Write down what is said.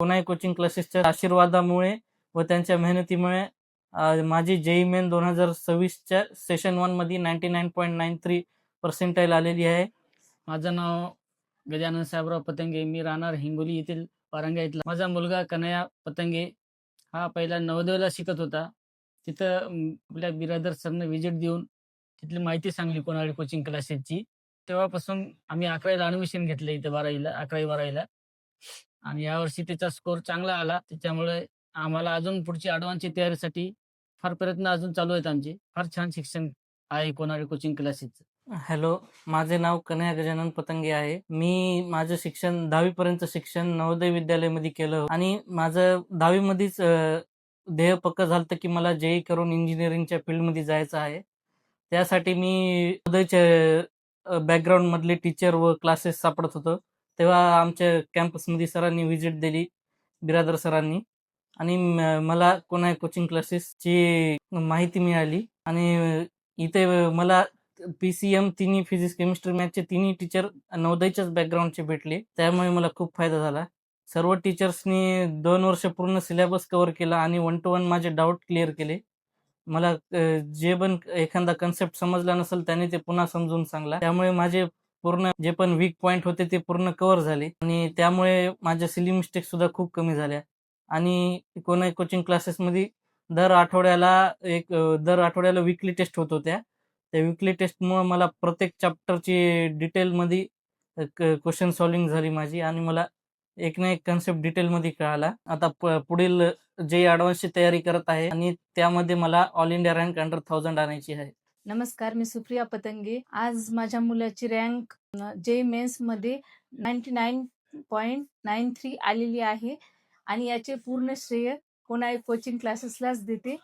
कोणाई coaching क्लासेसच्या आशीर्वादामुळे व त्यांच्या मेहनतीमुळे माझी जेईई मेन 2026च्या सेशन 1 मध्ये 99.93 पर्सेंटाईल आलेली आहे. माझं नाव गजानन साहेबराव पतंगे. मी राहणार हिंगोली येथील पारंगा इथला. माझा मुलगा कन्हैया पतंगे हा पहिला नवोदयला शिकत होता. तिथं आपल्या बिरादर सरनं व्हिजिट देऊन तिथली माहिती सांगली कोणाळी कोचिंग क्लासेसची. तेव्हापासून आम्ही 11वीला ॲडमिशन घेतलं इथं 11वी-12वीला आणि यावर्षी त्याचा स्कोर चांगला आला. त्याच्यामुळे आम्हाला अजून पुढची ॲडव्हान्सची तयारीसाठी फार प्रयत्न अजून चालू आहेत आमचे. फार छान शिक्षण आहे कोणाळी कोचिंग क्लासेसचं. हॅलो, माझे नाव कन्हैया गजानन पतंगे आहे. मी माझं शिक्षण 10वी पर्यंत शिक्षण नवोदय विद्यालयामध्ये केलं आणि माझं 10वी मध्येच ध्येय पक्कं झालं की मला जेईई करून इंजिनिअरिंगच्या फील्डमध्ये जायचं आहे. त्यासाठी मी नवोदयच्या बॅकग्राऊंडमधले टीचर व क्लासेस सापडत होतो. तेव्हा आमच्या कॅम्पसमध्ये सरांनी व्हिजिट दिली, बिरादर सरांनी, आणि मला कोणाई कोचिंग क्लासेसची माहिती मिळाली आणि इथे मला PCM तिन्ही फिजिक्स, केमिस्ट्री, मॅथचे तिन्ही टीचर नवोदयच्याच बॅकग्राऊंडचे भेटले. त्यामुळे मला खूप फायदा झाला. सर्व टीचर्सनी 2 वर्ष पूर्ण सिलेबस कव्हर केला आणि 1 to 1 माझे डाऊट क्लिअर केले. मला जे पण एखादा कन्सेप्ट समजला नसेल त्याने ते पुन्हा समजून सांगला. त्यामुळे माझे पूर्ण जे पण वीक पॉईंट होते ते पूर्ण कव्हर झाले आणि त्यामुळे माझ्या सिली मिस्टेक्स सुद्धा खूप कमी झाल्या. आणि कोणाई कोचिंग क्लासेसमध्ये दर आठवड्याला वीकली टेस्ट होत होत्या. त्या वीकली टेस्टमुळं मला प्रत्येक चॅप्टरची डिटेलमध्ये क्वेश्चन सॉल्व्हिंग झाली माझी आणि मला एक ना एक कन्सेप्ट डिटेलमध्ये कळाला. आता पुढील जे ॲडव्हान्सची तयारी करत आहे आणि त्यामध्ये मला ऑल इंडिया रँक अंडर 1000 आणायची आहे. नमस्कार, मी सुप्रिया पतंगे. आज माझ्या मुलाची रँक जेईई मेन्समध्ये 99.93 आलेली आहे आणि याचे पूर्ण श्रेय कोणाई कोचिंग क्लासेसलाच देते.